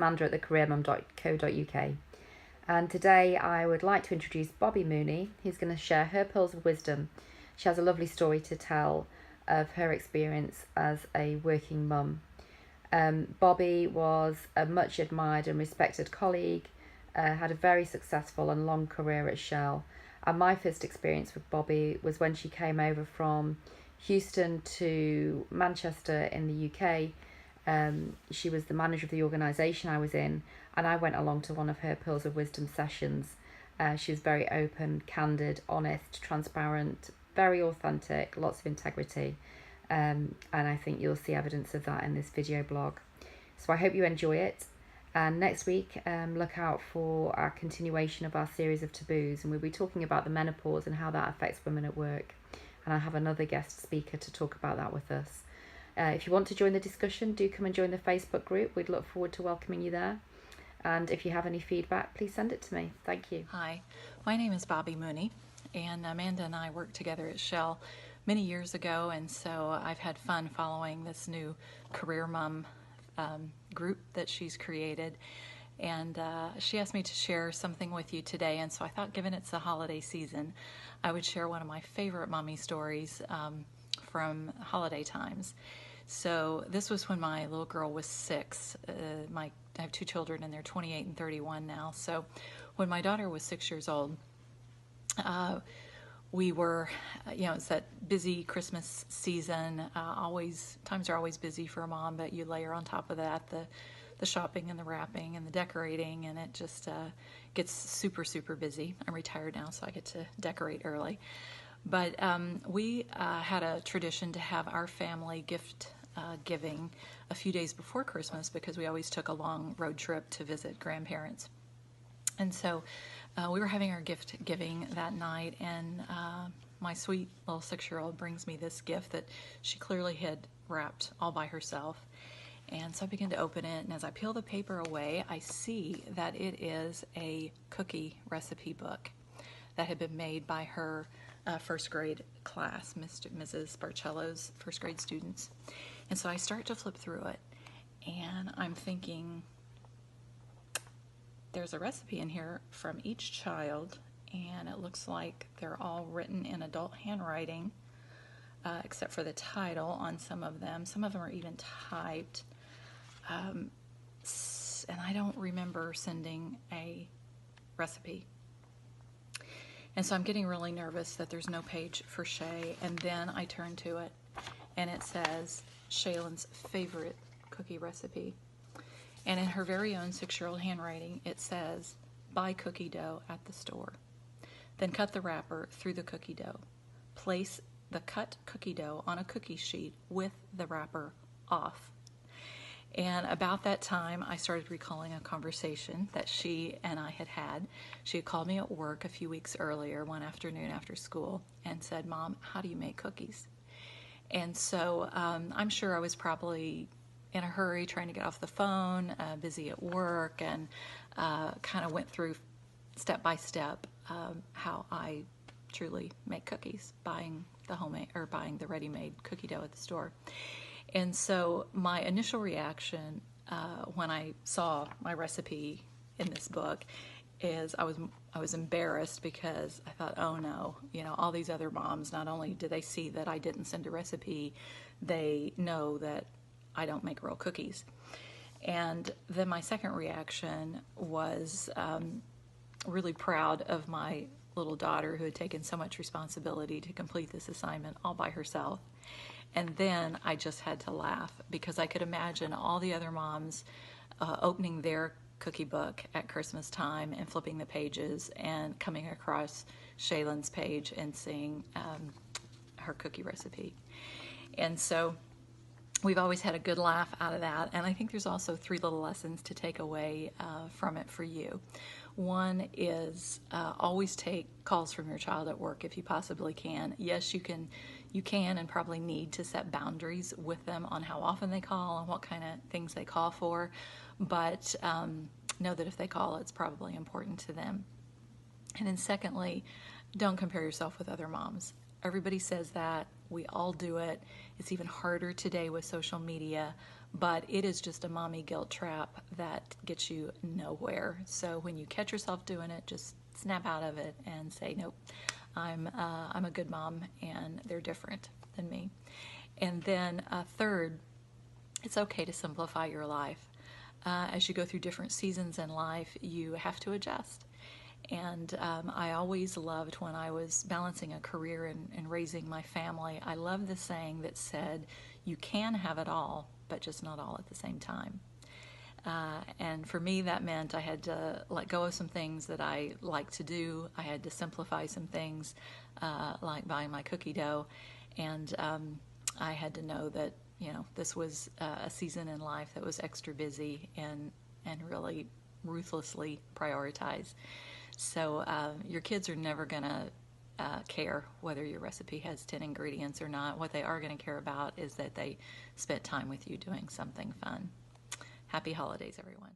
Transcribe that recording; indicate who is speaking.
Speaker 1: Amanda at thecareermum.co.uk. And today I would like to introduce Bobbi Mooney, who's going to share her pearls of wisdom. She has a lovely story to tell of her experience as a working mum. Bobbi was a much admired and respected colleague, had a very successful and long career at Shell. And my first experience with Bobbi was when she came over from Houston to Manchester in the UK. She was the manager of the organisation I was in, and I went along to one of her Pearls of Wisdom sessions. She was very open, candid, honest, transparent, very authentic, lots of integrity. And I think you'll see evidence of that in this video blog. So I hope you enjoy it. And next week, look out for our continuation of our series of taboos, and we'll be talking about the menopause and how that affects women at work. And I have another guest speaker to talk about that with us. If you want to join the discussion, do come and join the Facebook group. We'd look forward to welcoming you there. And if you have any feedback, please send it to me. Thank you.
Speaker 2: Hi, my name is Bobbi Mooney, and Amanda and I worked together at Shell many years ago, and so I've had fun following this new career mom group that she's created. And she asked me to share something with you today, and so I thought, given it's the holiday season, I would share one of my favorite mommy stories from holiday times. So this was when my little girl was 6. I have 2 children, and they're 28 and 31 now. So when my daughter was 6 years old, we were, it's that busy Christmas season. Times are always busy for a mom, but you layer on top of that the shopping and the wrapping and the decorating, and it just gets super, super busy. I'm retired now, so I get to decorate early. But we had a tradition to have our family gift giving a few days before Christmas, because we always took a long road trip to visit grandparents. And so we were having our gift giving that night, and my sweet little 6-year-old brings me this gift that she clearly had wrapped all by herself. And so I begin to open it, and as I peel the paper away, I see that it is a cookie recipe book that had been made by her first grade class, Mrs. Barcello's first grade students. And so I start to flip through it, and I'm thinking, there's a recipe in here from each child, and it looks like they're all written in adult handwriting, except for the title on some of them. Some of them are even typed. And I don't remember sending a recipe. And so I'm getting really nervous that there's no page for Shay, and then I turn to it, and it says Shaylin's favorite cookie recipe. And in her very own 6-year-old handwriting, it says, buy cookie dough at the store. Then cut the wrapper through the cookie dough. Place the cut cookie dough on a cookie sheet with the wrapper off. And about that time, I started recalling a conversation that she and I had had. She had called me at work a few weeks earlier, one afternoon after school, and said, Mom, how do you make cookies? And so I'm sure I was probably in a hurry trying to get off the phone, busy at work, and kind of went through step by step how I truly make cookies, buying the ready-made cookie dough at the store. And so my initial reaction when I saw my recipe in this book is I was embarrassed, because I thought, oh no, all these other moms, not only do they see that I didn't send a recipe, they know that I don't make real cookies. And then my second reaction was really proud of my little daughter, who had taken so much responsibility to complete this assignment all by herself. And then I just had to laugh, because I could imagine all the other moms opening their cookie book at Christmas time and flipping the pages and coming across Shaylin's page and seeing her cookie recipe. And so we've always had a good laugh out of that. And I think there's also 3 little lessons to take away from it for you. One is always take calls from your child at work if you possibly can. Yes, you can and probably need to set boundaries with them on how often they call and what kind of things they call for, but know that if they call, it's probably important to them. And then secondly, don't compare yourself with other moms. Everybody says that. We all do it. It's even harder today with social media, but it is just a mommy guilt trap that gets you nowhere. So when you catch yourself doing it, just snap out of it and say, nope, I'm a good mom and they're different than me. And then third, it's okay to simplify your life. As you go through different seasons in life, you have to adjust. And I always loved when I was balancing a career and raising my family. I love the saying that said, you can have it all, but just not all at the same time. And for me, that meant I had to let go of some things that I like to do. I had to simplify some things, like buying my cookie dough. And I had to know that, this was a season in life that was extra busy and really ruthlessly prioritize. So your kids are never going to care whether your recipe has 10 ingredients or not. What they are going to care about is that they spent time with you doing something fun. Happy holidays, everyone.